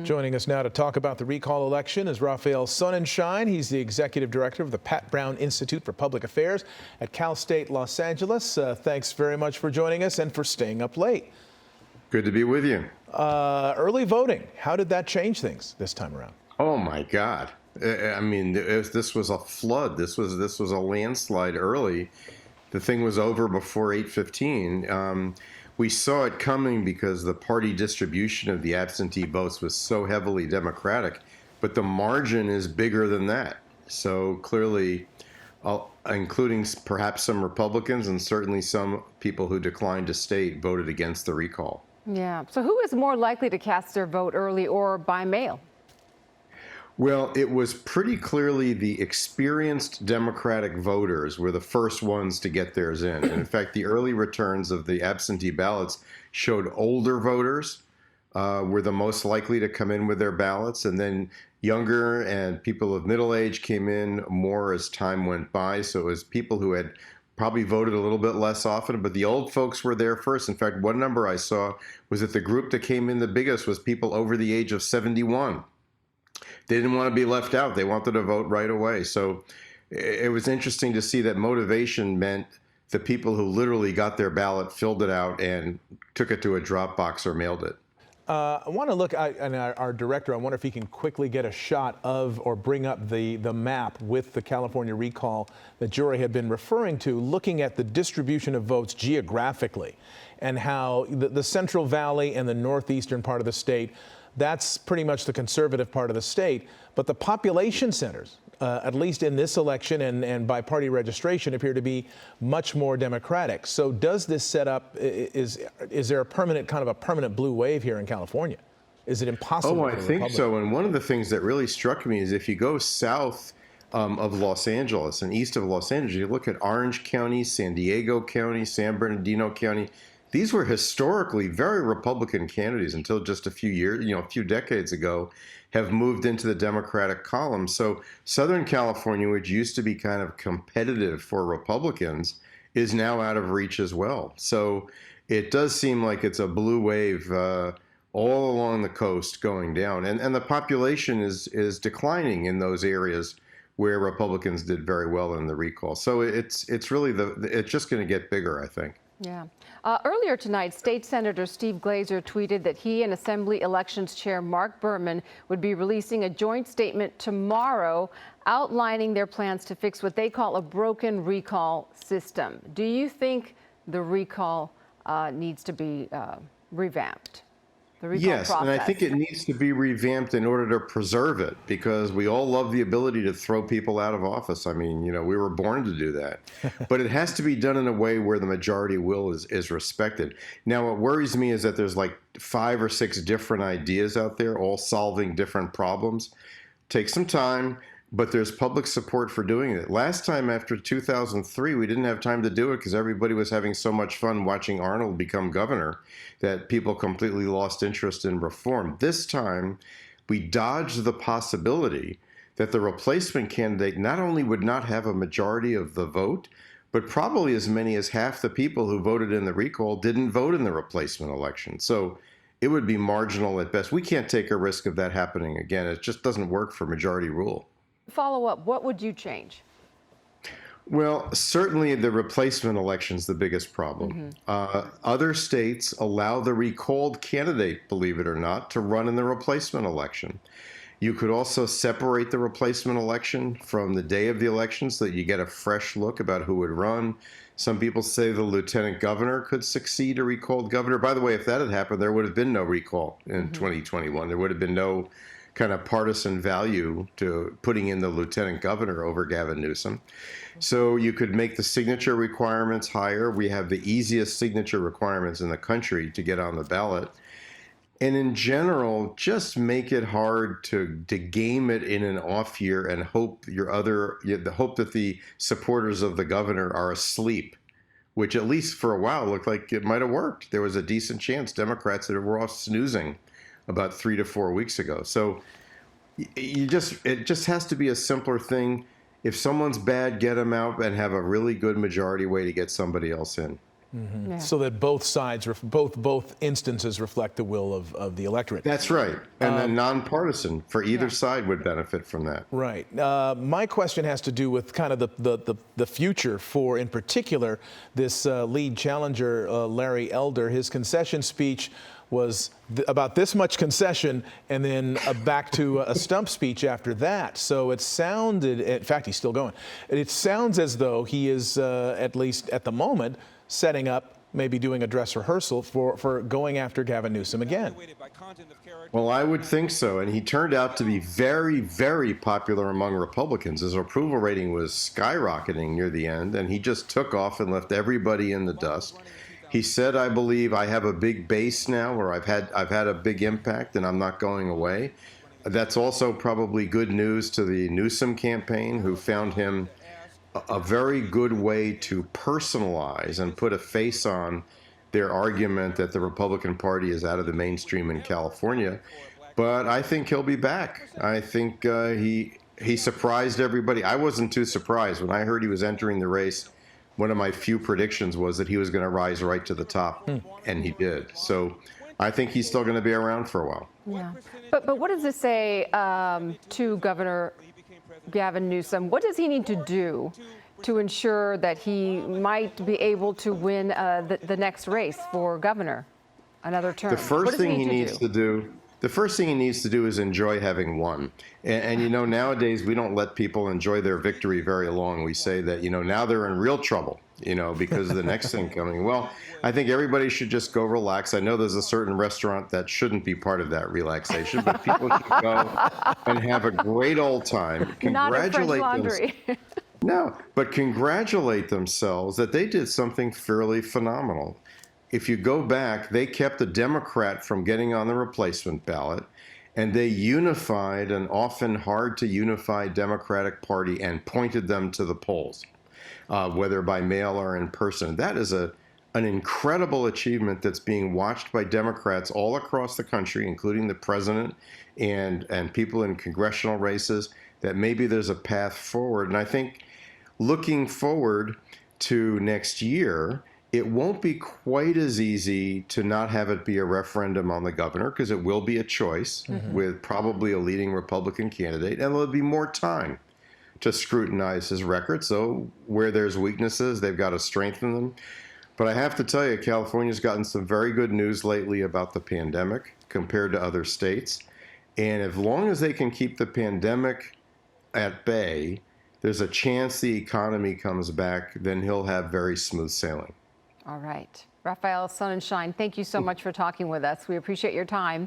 Joining us now to talk about the recall election is Raphael Sonenshein. He's the executive director of the Pat Brown Institute for Public Affairs at Cal State Los Angeles. Thanks very much for joining us and for staying up late. Good to be with you. Early voting, how did that change things this time around? Oh my God! I mean, this was a flood. This was a landslide early. The thing was over before 8:15. We saw it coming because the party distribution of the absentee votes was so heavily Democratic, but the margin is bigger than that. So clearly, including perhaps some Republicans and certainly some people who declined to state, voted against the recall. Yeah. So who is more likely to cast their vote early or by mail? Well, it was pretty clearly the experienced Democratic voters were the first ones to get theirs in. And in fact, the early returns of the absentee ballots showed older voters were the most likely to come in with their ballots. And then younger and people of middle age came in more as time went by. So it was people who had probably voted a little bit less often, but the old folks were there first. In fact, one number I saw was that the group that came in the biggest was people over the age of 71. They didn't want to be left out. They wanted to vote right away. So it was interesting to see that motivation meant the people who literally got their ballot, filled it out, and took it to a drop box or mailed it. I want to look at our director. I wonder if he can quickly get a shot of or bring up the map with the California recall that Jory had been referring to, looking at the distribution of votes geographically and how the Central Valley and the northeastern part of the state, that's pretty much the conservative part of the state. But the population centers, at least in this election and by party registration, appear to be much more Democratic. So does this set up, is there a permanent blue wave here in California? Is it impossible? Oh, I think so. And one of the things that really struck me is if you go south of Los Angeles and east of Los Angeles, you look at Orange County, San Diego County, San Bernardino County. These were historically very Republican candidates until just a few years, a few decades ago, have moved into the Democratic column. So Southern California, which used to be kind of competitive for Republicans, is now out of reach as well. So it does seem like it's a blue wave all along the coast going down. And the population is declining in those areas where Republicans did very well in the recall. So it's really it's just going to get bigger, I think. Yeah. Earlier tonight, State Senator Steve Glazer tweeted that he and Assembly Elections Chair Mark Berman would be releasing a joint statement tomorrow outlining their plans to fix what they call a broken recall system. Do you think the recall needs to be revamped? The recall yes, process? And I think it needs to be revamped in order to preserve it, because we all love the ability to throw people out of office. I mean, we were born to do that. But it has to be done in a way where the majority will is respected. Now, what worries me is that there's like 5 or 6 different ideas out there, all solving different problems. Take some time, but there's public support for doing it. Last time, after 2003, we didn't have time to do it because everybody was having so much fun watching Arnold become governor that people completely lost interest in reform. This time, we dodged the possibility that the replacement candidate not only would not have a majority of the vote, but probably as many as half the people who voted in the recall didn't vote in the replacement election. So it would be marginal at best. We can't take a risk of that happening again. It just doesn't work for majority rule. Follow up, what would you change? Well, certainly the replacement election is the biggest problem. Other states allow the recalled candidate, believe it or not, to run in the replacement election. You could also separate the replacement election from the day of the election so that you get a fresh look about who would run. Some people say the lieutenant governor could succeed a recalled governor. By the way, if that had happened, there would have been no recall in 2021. There would have been no kind of partisan value to putting in the lieutenant governor over Gavin Newsom. So you could make the signature requirements higher. We have the easiest signature requirements in the country to get on the ballot. And in general, just make it hard to game it in an off year and hope hope that the supporters of the governor are asleep, which at least for a while looked like it might have worked. There was a decent chance Democrats that were off snoozing about 3 to 4 weeks ago. So it just has to be a simpler thing. If someone's bad, get them out and have a really good majority way to get somebody else in. Yeah. So that both sides, both instances reflect the will of the electorate. That's right. And then nonpartisan for either side would benefit from that. Right. My question has to do with kind of the future for, in particular, this lead challenger, Larry Elder. His concession speech was about this much concession and then back to a stump speech after that. So it sounded, in fact, he's still going. It sounds as though he is, at least at the moment, setting up, maybe doing a dress rehearsal for going after Gavin Newsom again. Well, I would think so. And he turned out to be very, very popular among Republicans. His approval rating was skyrocketing near the end, and he just took off and left everybody in the dust. He said, I believe I have a big base now, or I've had a big impact and I'm not going away. That's also probably good news to the Newsom campaign, who found him a very good way to personalize and put a face on their argument that the Republican Party is out of the mainstream in California. But I think he'll be back. I think he surprised everybody. I wasn't too surprised when I heard he was entering the race. One of my few predictions was that he was going to rise right to the top, and he did. So I think he's still going to be around for a while. Yeah. But what does this say to Governor Gavin Newsom? What does he need to do to ensure that he might be able to win the next race for governor, another term? The first thing he needs to do is enjoy having won. And you know, nowadays we don't let people enjoy their victory very long. We say that, you know, now they're in real trouble, you know, because of the next thing coming. Well, I think everybody should just go relax. I know there's a certain restaurant that shouldn't be part of that relaxation, but people should go and have a great old time. Congratulate them. No, but congratulate themselves that they did something fairly phenomenal. If you go back, they kept a Democrat from getting on the replacement ballot, and they unified an often hard to unify Democratic Party and pointed them to the polls, whether by mail or in person. That is an incredible achievement that's being watched by Democrats all across the country, including the president and people in congressional races, that maybe there's a path forward. And I think looking forward to next year, it won't be quite as easy to not have it be a referendum on the governor, because it will be a choice with probably a leading Republican candidate, and there'll be more time to scrutinize his record. So where there's weaknesses, they've got to strengthen them. But I have to tell you, California's gotten some very good news lately about the pandemic compared to other states. And as long as they can keep the pandemic at bay, there's a chance the economy comes back, then he'll have very smooth sailing. All right. Raphael Sonenshein, thank you so much for talking with us. We appreciate your time.